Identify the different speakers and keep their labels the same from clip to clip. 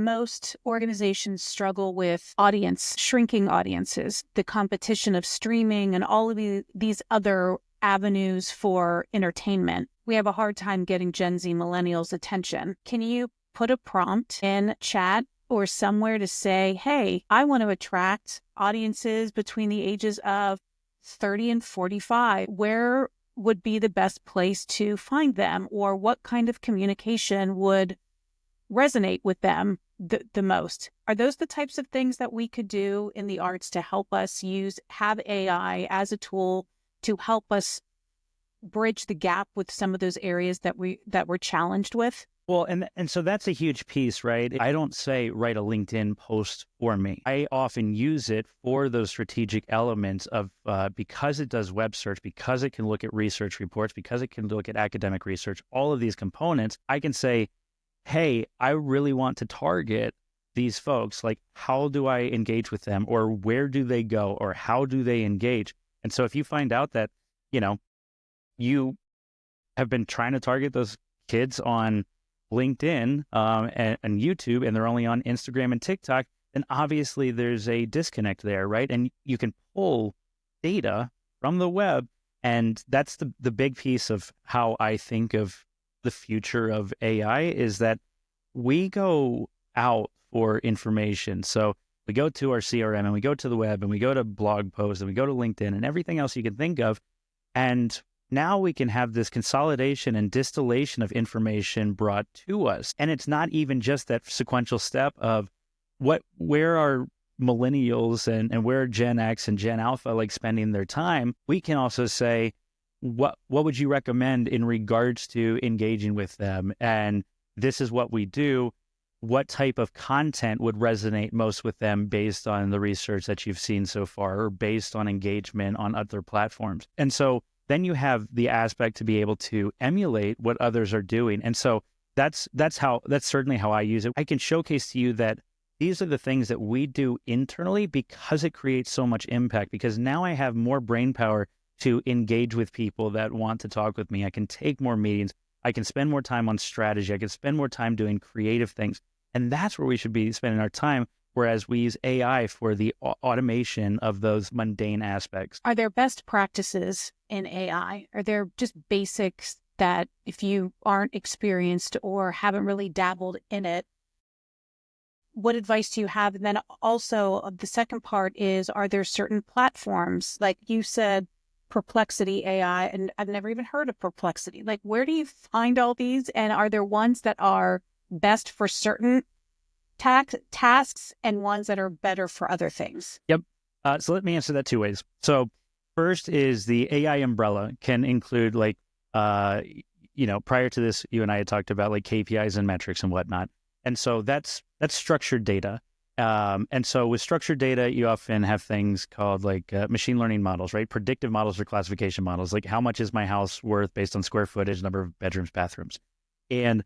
Speaker 1: most organizations struggle with shrinking audiences, the competition of streaming and all of these other avenues for entertainment. We have a hard time getting Gen Z millennials' attention. Can you put a prompt in chat or somewhere to say, hey, I want to attract audiences between the ages of 30 and 45. Where would be the best place to find them? Or what kind of communication would resonate with them the most? Are those the types of things that we could do in the arts to help us have AI as a tool to help us bridge the gap with some of those areas that we're challenged with?
Speaker 2: Well, and so that's a huge piece, right? I don't say write a LinkedIn post for me. I often use it for those strategic elements of because it does web search, because it can look at research reports, because it can look at academic research, all of these components, I can say, hey, I really want to target these folks. Like, how do I engage with them? Or where do they go? Or how do they engage? And so if you find out that, you have been trying to target those kids on LinkedIn and YouTube, and they're only on Instagram and TikTok, then obviously there's a disconnect there, right? And you can pull data from the web, and that's the big piece of how I think of the future of AI is that we go out for information. So we go to our CRM and we go to the web and we go to blog posts and we go to LinkedIn and everything else you can think of. And now we can have this consolidation and distillation of information brought to us. And it's not even just that sequential step of where are millennials and where are Gen X and Gen Alpha like spending their time. We can also say, what would you recommend in regards to engaging with them? And this is what we do. What type of content would resonate most with them based on the research that you've seen so far or based on engagement on other platforms? And so then you have the aspect to be able to emulate what others are doing. And so that's certainly how I use it. I can showcase to you that these are the things that we do internally because it creates so much impact, because now I have more brain power to engage with people that want to talk with me. I can take more meetings. I can spend more time on strategy. I can spend more time doing creative things. And that's where we should be spending our time. Whereas we use AI for the automation of those mundane aspects.
Speaker 1: Are there best practices in AI? Are there just basics that if you aren't experienced or haven't really dabbled in it, what advice do you have? And then also the second part is, are there certain platforms, like you said, Perplexity AI, and I've never even heard of Perplexity. Like, where do you find all these? And are there ones that are best for certain tasks and ones that are better for other things?
Speaker 2: Yep. So let me answer that two ways. So first is the AI umbrella can include prior to this, you and I had talked about like KPIs and metrics and whatnot. And so that's structured data. And so with structured data, you often have things called like machine learning models, right? Predictive models or classification models, like how much is my house worth based on square footage, number of bedrooms, bathrooms. And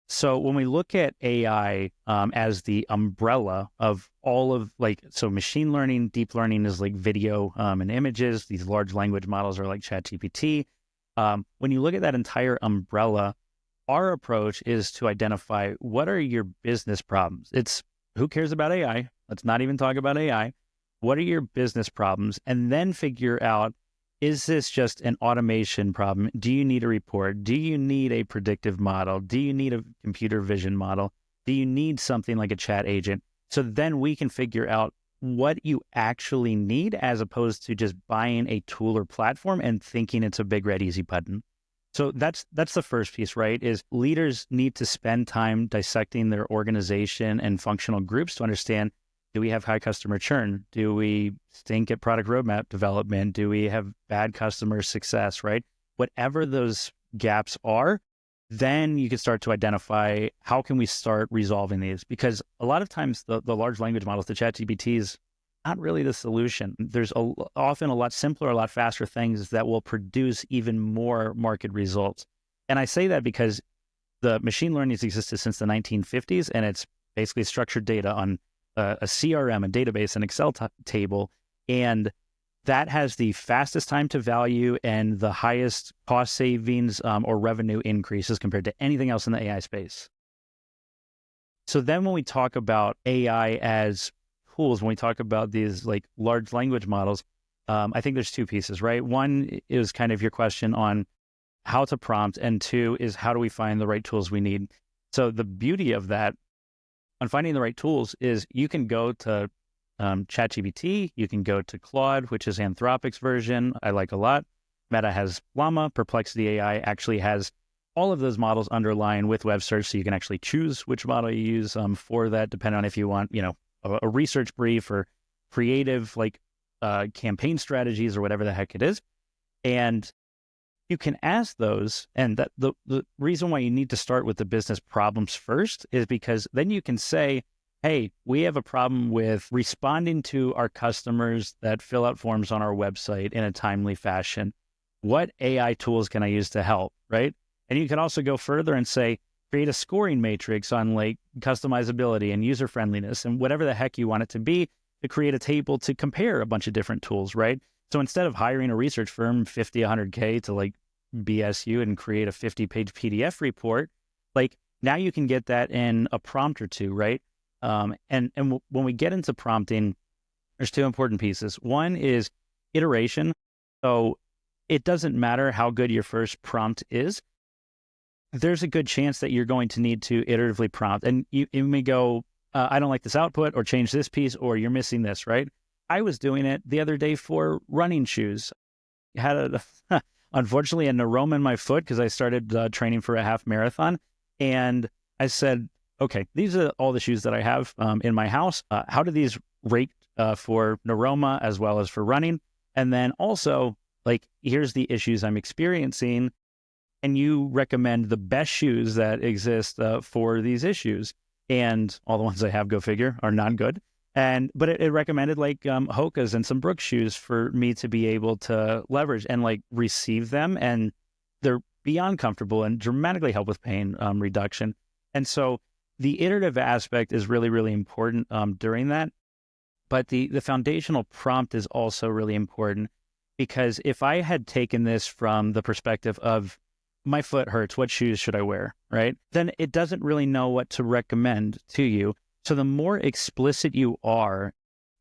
Speaker 2: so when we look at AI as the umbrella of all of so machine learning, deep learning is like video and images. These large language models are like ChatGPT. When you look at that entire umbrella, our approach is to identify what are your business problems. It's who cares about AI? Let's not even talk about AI. What are your business problems? And then figure out, is this just an automation problem? Do you need a report? Do you need a predictive model? Do you need a computer vision model? Do you need something like a chat agent? So then we can figure out what you actually need as opposed to just buying a tool or platform and thinking it's a big red easy button. So that's the first piece, right? Is leaders need to spend time dissecting their organization and functional groups to understand, do we have high customer churn? Do we stink at product roadmap development? Do we have bad customer success, right? Whatever those gaps are, then you can start to identify how can we start resolving these? Because a lot of times the large language models, the ChatGPT is not really the solution. There's often a lot simpler, a lot faster things that will produce even more market results. And I say that because the machine learning has existed since the 1950s, and it's basically structured data on a CRM, a database, an Excel table, and that has the fastest time to value and the highest cost savings or revenue increases compared to anything else in the AI space. So then when we talk about AI as tools, when we talk about these like large language models, I think there's two pieces, right? One is kind of your question on how to prompt, and two is how do we find the right tools we need. So the beauty of that on finding the right tools is you can go to ChatGPT, you can go to Claude, which is Anthropic's version, I like a lot. Meta has Llama, Perplexity AI actually has all of those models underlying with web search, so you can actually choose which model you use for that, depending on if you want, a research brief or creative like campaign strategies or whatever the heck it is. And you can ask those, and that the reason why you need to start with the business problems first is because then you can say, hey, we have a problem with responding to our customers that fill out forms on our website in a timely fashion. What AI tools can I use to help, right? And you can also go further and say, create a scoring matrix on like customizability and user friendliness and whatever the heck you want it to be, to create a table to compare a bunch of different tools, right? So instead of hiring a research firm 50, 100K to like BSU and create a 50-page PDF report, like now you can get that in a prompt or two, right? When we get into prompting, there's two important pieces. One is iteration. So it doesn't matter how good your first prompt is. There's a good chance that you're going to need to iteratively prompt. And you may go, I don't like this output, or change this piece, or you're missing this, right? I was doing it the other day for running shoes. Had unfortunately a neuroma in my foot because I started training for a half marathon. And I said, okay, these are all the shoes that I have in my house. How do these rate for neuroma as well as for running? And then also, like, here's the issues I'm experiencing. And you recommend the best shoes that exist for these issues. And all the ones I have, go figure, are not good. But it recommended like Hoka's and some Brooks shoes for me to be able to leverage and like receive them. And they're beyond comfortable and dramatically help with pain reduction. And so the iterative aspect is really, really important during that. But the foundational prompt is also really important, because if I had taken this from the perspective of my foot hurts, what shoes should I wear, right? Then it doesn't really know what to recommend to you. So the more explicit you are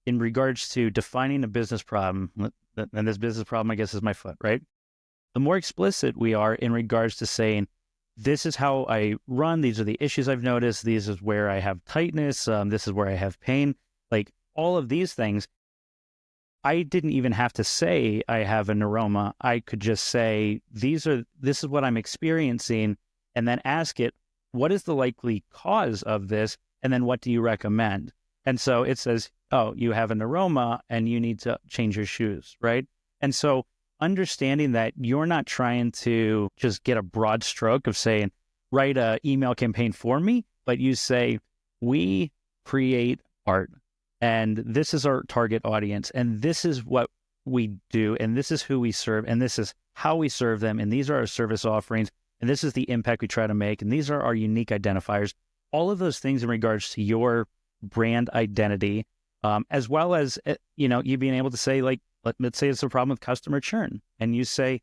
Speaker 2: in regards to defining a business problem, and this business problem, I guess, is my foot, right? The more explicit we are in regards to saying, this is how I run, these are the issues I've noticed, this is where I have tightness, this is where I have pain, like all of these things, I didn't even have to say I have a neuroma. I could just say, this is what I'm experiencing, and then ask it, what is the likely cause of this? And then what do you recommend? And so it says, oh, you have a neuroma and you need to change your shoes, right? And so understanding that you're not trying to just get a broad stroke of saying, write an email campaign for me, but you say, we create art. And this is our target audience, and this is what we do, and this is who we serve, and this is how we serve them, and these are our service offerings, and this is the impact we try to make, and these are our unique identifiers. All of those things in regards to your brand identity, as well as you being able to say, like, let's say it's a problem with customer churn, and you say,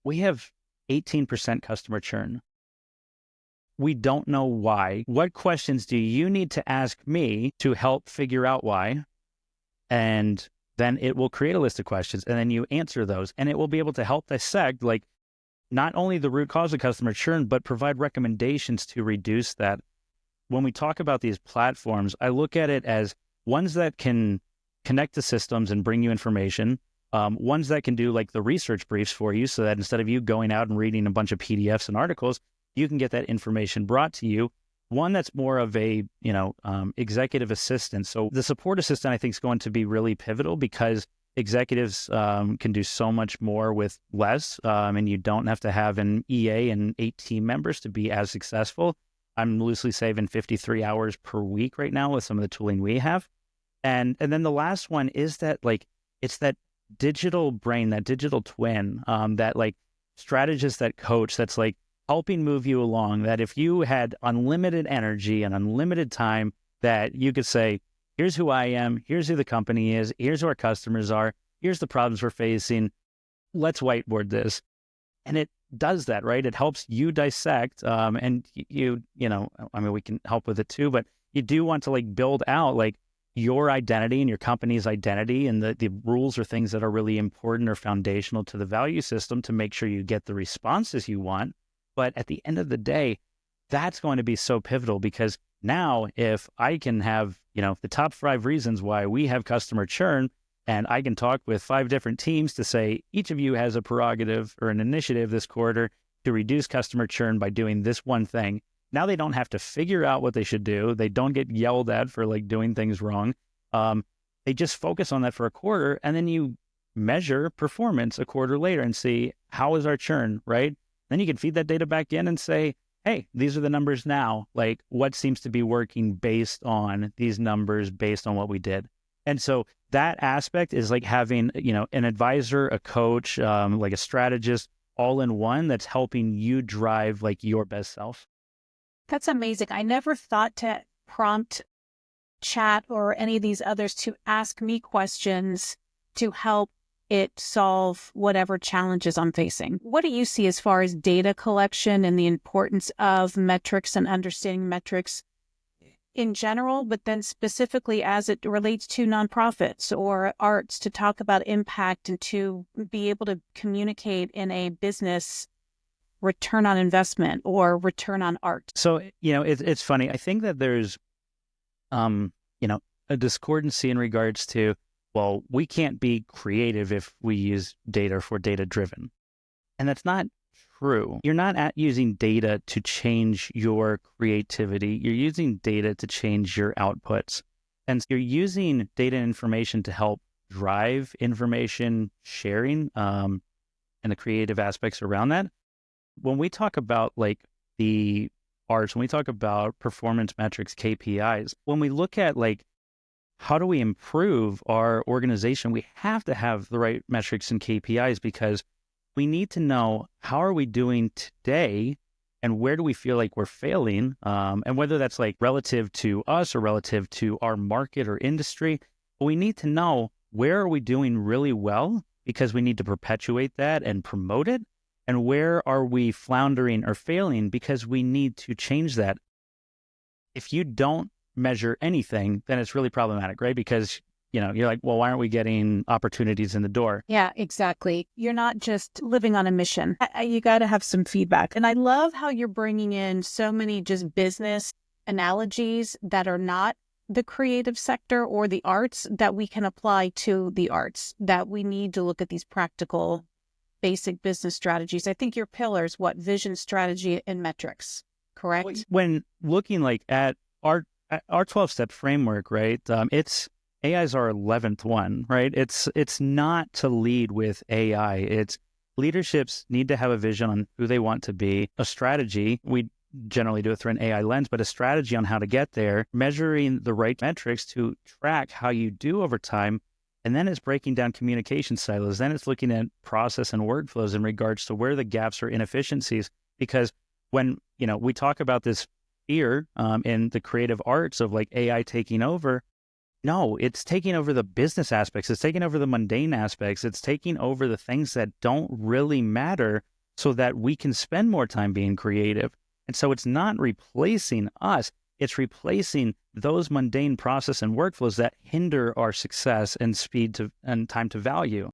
Speaker 2: we have 18% customer churn. We don't know why. What questions do you need to ask me to help figure out why? And then it will create a list of questions, and then you answer those, and it will be able to help dissect, like, not only the root cause of customer churn, but provide recommendations to reduce that. When we talk about these platforms, I look at it as ones that can connect to systems and bring you information, ones that can do like the research briefs for you, so that instead of you going out and reading a bunch of PDFs and articles, you can get that information brought to you. One that's more of a, executive assistant. So the support assistant, I think, is going to be really pivotal, because executives can do so much more with less, and you don't have to have an EA and 8 team members to be as successful. I'm loosely saving 53 hours per week right now with some of the tooling we have. And then the last one is that, like, it's that digital brain, that digital twin, that like strategist, that coach that's like helping move you along, that if you had unlimited energy and unlimited time, that you could say, here's who I am, here's who the company is, here's who our customers are, here's the problems we're facing, let's whiteboard this. And it does that, right? It helps you dissect, and we can help with it too, but you do want to like build out like your identity and your company's identity, and the rules or things that are really important or foundational to the value system to make sure you get the responses you want. But at the end of the day, that's going to be so pivotal, because now if I can have, the top 5 reasons why we have customer churn, and I can talk with 5 different teams to say, each of you has a prerogative or an initiative this quarter to reduce customer churn by doing this one thing. Now they don't have to figure out what they should do. They don't get yelled at for like doing things wrong. They just focus on that for a quarter, and then you measure performance a quarter later and see, how is our churn, right? Then you can feed that data back in and say, hey, these are the numbers now. Like, what seems to be working based on these numbers, based on what we did. And so that aspect is like having, an advisor, a coach, like a strategist, all in one, that's helping you drive like your best self.
Speaker 1: That's amazing. I never thought to prompt chat or any of these others to ask me questions to help it solve whatever challenges I'm facing. What do you see as far as data collection and the importance of metrics and understanding metrics in general, but then specifically as it relates to nonprofits or arts, to talk about impact and to be able to communicate in a business return on investment or return on art?
Speaker 2: So, it's funny. I think that there's, a discordancy in regards to, well, we can't be creative if we use data for data driven. And that's not true. You're not using data to change your creativity. You're using data to change your outputs. And you're using data and information to help drive information sharing, and the creative aspects around that. When we talk about like the arts, when we talk about performance metrics, KPIs, when we look at like, how do we improve our organization, we have to have the right metrics and KPIs, because we need to know, how are we doing today and where do we feel like we're failing? And whether that's like relative to us or relative to our market or industry, but we need to know, where are we doing really well, because we need to perpetuate that and promote it. And where are we floundering or failing, because we need to change that. If you don't measure anything, then it's really problematic, right? Because, you're like, well, why aren't we getting opportunities in the door?
Speaker 1: Yeah, exactly. You're not just living on a mission. You got to have some feedback. And I love how you're bringing in so many just business analogies that are not the creative sector or the arts, that we can apply to the arts, that we need to look at these practical basic business strategies. I think your pillars, vision, strategy, and metrics, correct?
Speaker 2: When looking like at our 12-step framework, right? It's AI is our 11th one, right? It's not to lead with AI. It's leaderships need to have a vision on who they want to be, a strategy. We generally do it through an AI lens, but a strategy on how to get there, measuring the right metrics to track how you do over time. And then it's breaking down communication silos. Then it's looking at process and workflows in regards to where the gaps or inefficiencies. Because when, we talk about this fear in the creative arts of like AI taking over, no, it's taking over the business aspects. It's taking over the mundane aspects. It's taking over the things that don't really matter, so that we can spend more time being creative. And so it's not replacing us. It's replacing those mundane process and workflows that hinder our success and speed to and time to value.